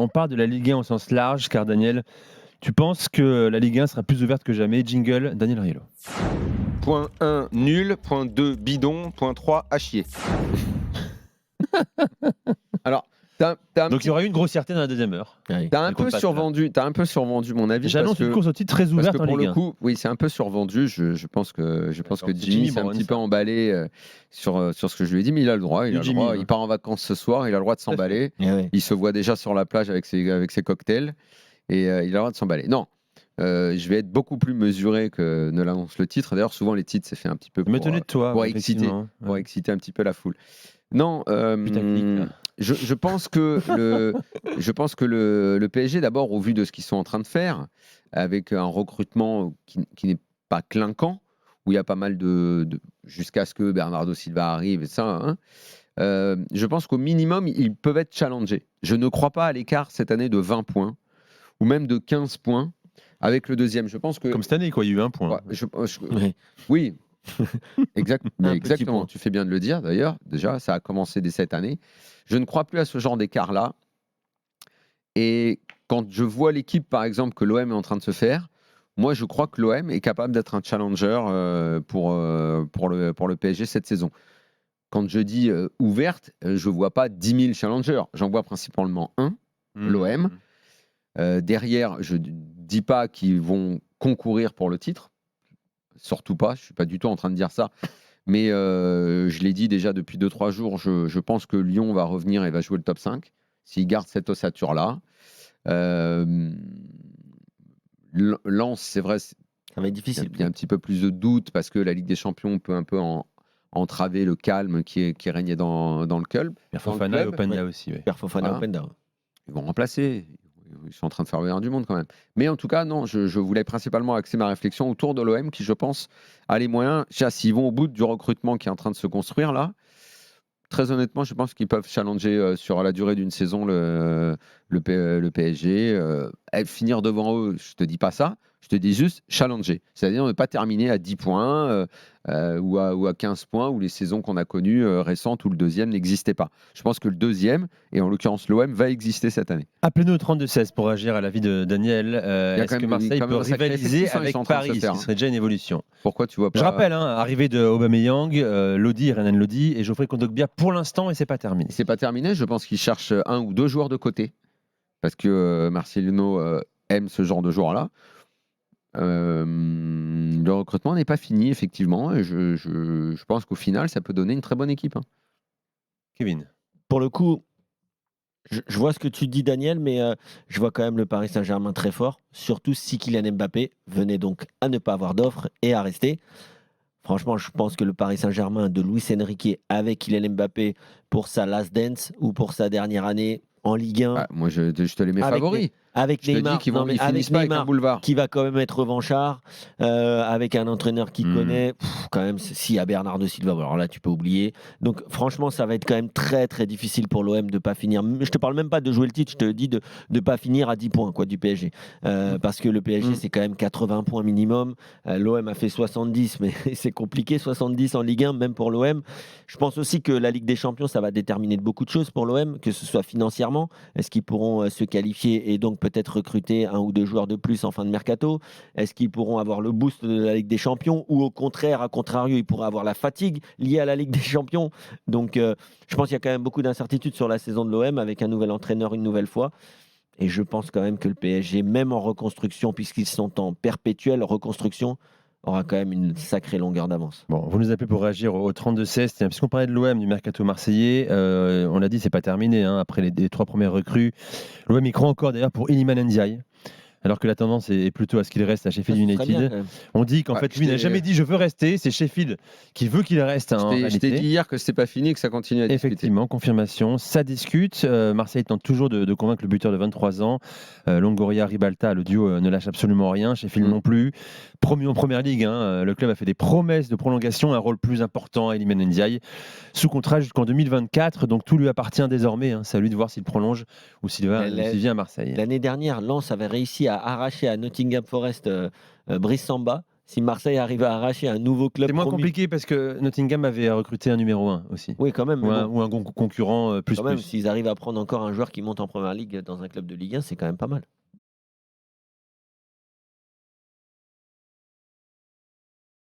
on parle de la Ligue 1 au sens large, car Daniel, tu penses que la Ligue 1 sera plus ouverte que jamais. Jingle, Daniel Riolo. Point 1, nul. Point 2, bidon. Point 3, à chier. Alors, donc il y aura eu une grossièreté dans la deuxième heure. T'as un peu survendu mon avis. J'annonce une course au titre très ouverte en Ligue 1. Pour le coup, oui, c'est un peu survendu. Je pense que Jimmy s'est un petit peu emballé sur ce que je lui ai dit, mais il a le droit. Il part en vacances ce soir, il a le droit de s'emballer. Il se voit déjà sur la plage avec ses cocktails et il a le droit de s'emballer. Non. Je vais être beaucoup plus mesuré que ne l'annonce le titre. D'ailleurs, souvent les titres, c'est fait un petit peu pour exciter un petit peu la foule. Non, je pense que le PSG, d'abord, au vu de ce qu'ils sont en train de faire, avec un recrutement qui n'est pas clinquant, où il y a pas mal jusqu'à ce que Bernardo Silva arrive, et ça. Je pense qu'au minimum, ils peuvent être challengés. Je ne crois pas à l'écart cette année de 20 points, ou même de 15 points, avec le deuxième. Je pense que comme cette année, quoi, il y a eu un point. Oui. Exactement, tu fais bien de le dire d'ailleurs. Déjà, ça a commencé dès cette année. Je ne crois plus à ce genre d'écart-là. Et quand je vois l'équipe, par exemple, que l'OM est en train de se faire, moi, je crois que l'OM est capable d'être un challenger pour le PSG cette saison. Quand je dis ouverte, je ne vois pas 10 000 challengers. J'en vois principalement un, l'OM. Derrière, je ne dis pas qu'ils vont concourir pour le titre. Surtout pas, je ne suis pas du tout en train de dire ça. Mais je l'ai dit déjà depuis 2-3 jours, je pense que Lyon va revenir et va jouer le top 5 s'il garde cette ossature-là. Lens, c'est vrai, ça va être difficile. Il y a un petit peu plus de doute parce que la Ligue des Champions peut un peu entraver le calme qui régnait dans le club. Fofana et Openda aussi. Oui. Fofana et Openda. Ils vont remplacer. Ils sont en train de faire venir du monde quand même. Mais en tout cas, non, je voulais principalement axer ma réflexion autour de l'OM qui, je pense, a les moyens. S'ils vont au bout du recrutement qui est en train de se construire là, très honnêtement, je pense qu'ils peuvent challenger sur la durée d'une saison le PSG. Finir devant eux, je ne te dis pas ça. Je te dis juste challenger. C'est-à-dire ne pas terminer à 10 points ou à 15 points où les saisons qu'on a connues récentes où le deuxième n'existait pas. Je pense que le deuxième, et en l'occurrence l'OM, va exister cette année. Appelez-nous au 32-16 pour agir à l'avis de Daniel. Est-ce que Marseille peut rivaliser avec Paris, ce qui serait déjà une évolution? Pourquoi tu vois pas? Je rappelle, arrivée de Aubameyang, Lodi, Renan Lodi et Geoffrey Kondogbia pour l'instant, et c'est pas terminé. C'est pas terminé. Je pense qu'ils cherchent un ou deux joueurs de côté parce que Marcelino aime ce genre de joueurs-là. Le recrutement n'est pas fini, effectivement. Et je pense qu'au final, ça peut donner une très bonne équipe. Kevin. Pour le coup, je vois ce que tu dis, Daniel, mais je vois quand même le Paris Saint-Germain très fort, surtout si Kylian Mbappé venait donc à ne pas avoir d'offre et à rester. Franchement, je pense que le Paris Saint-Germain de Luis Enrique avec Kylian Mbappé pour sa last dance ou pour sa dernière année en Ligue 1. Moi, je te les mets favoris. Avec Neymar, qui va quand même être revanchard, avec un entraîneur qui connaît. Quand même, s'il y a Bernardo Silva, alors là, tu peux oublier. Donc, franchement, ça va être quand même très, très difficile pour l'OM de ne pas finir. Je te parle même pas de jouer le titre, je te dis de ne pas finir à 10 points du PSG. Parce que le PSG, c'est quand même 80 points minimum. L'OM a fait 70, mais c'est compliqué, 70 en Ligue 1, même pour l'OM. Je pense aussi que la Ligue des Champions, ça va déterminer beaucoup de choses pour l'OM, que ce soit financièrement. Est-ce qu'ils pourront se qualifier et donc peut-être recruter un ou deux joueurs de plus en fin de mercato? Est-ce qu'ils pourront avoir le boost de la Ligue des Champions ou au contraire, à contrario, ils pourraient avoir la fatigue liée à la Ligue des Champions? Donc, je pense qu'il y a quand même beaucoup d'incertitudes sur la saison de l'OM avec un nouvel entraîneur une nouvelle fois. Et je pense quand même que le PSG, même en reconstruction, puisqu'ils sont en perpétuelle reconstruction, aura quand même une sacrée longueur d'avance. Bon, vous nous appelez pour réagir au 32-16. Puisqu'on parlait de l'OM, du mercato marseillais, on l'a dit, c'est pas terminé. Après les 3 premières recrues, l'OM y croit encore d'ailleurs pour Iliman Ndiaye. Alors que la tendance est plutôt à ce qu'il reste à Sheffield United. On dit qu'en fait, lui n'a jamais dit je veux rester. C'est Sheffield qui veut qu'il reste. Je t'ai dit hier que c'était pas fini, que ça continue à discuter. Effectivement, confirmation. Ça discute. Marseille tente toujours de convaincre le buteur de 23 ans. Longoria-Ribalta, le duo ne lâche absolument rien. Sheffield non plus. Promu en première ligue, le club a fait des promesses de prolongation, un rôle plus important à Iliman Ndiaye. Sous contrat jusqu'en 2024. Donc tout lui appartient désormais. C'est à lui de voir s'il prolonge ou s'il vient à Marseille. L'année dernière, Lens avait réussi à arracher à Nottingham Forest Brice Samba. si Marseille arrive à arracher un nouveau club. C'est moins compliqué parce que Nottingham avait recruté un numéro 1 aussi. Oui, quand même. Ou un concurrent plus. S'ils arrivent à prendre encore un joueur qui monte en première ligue dans un club de Ligue 1, c'est quand même pas mal.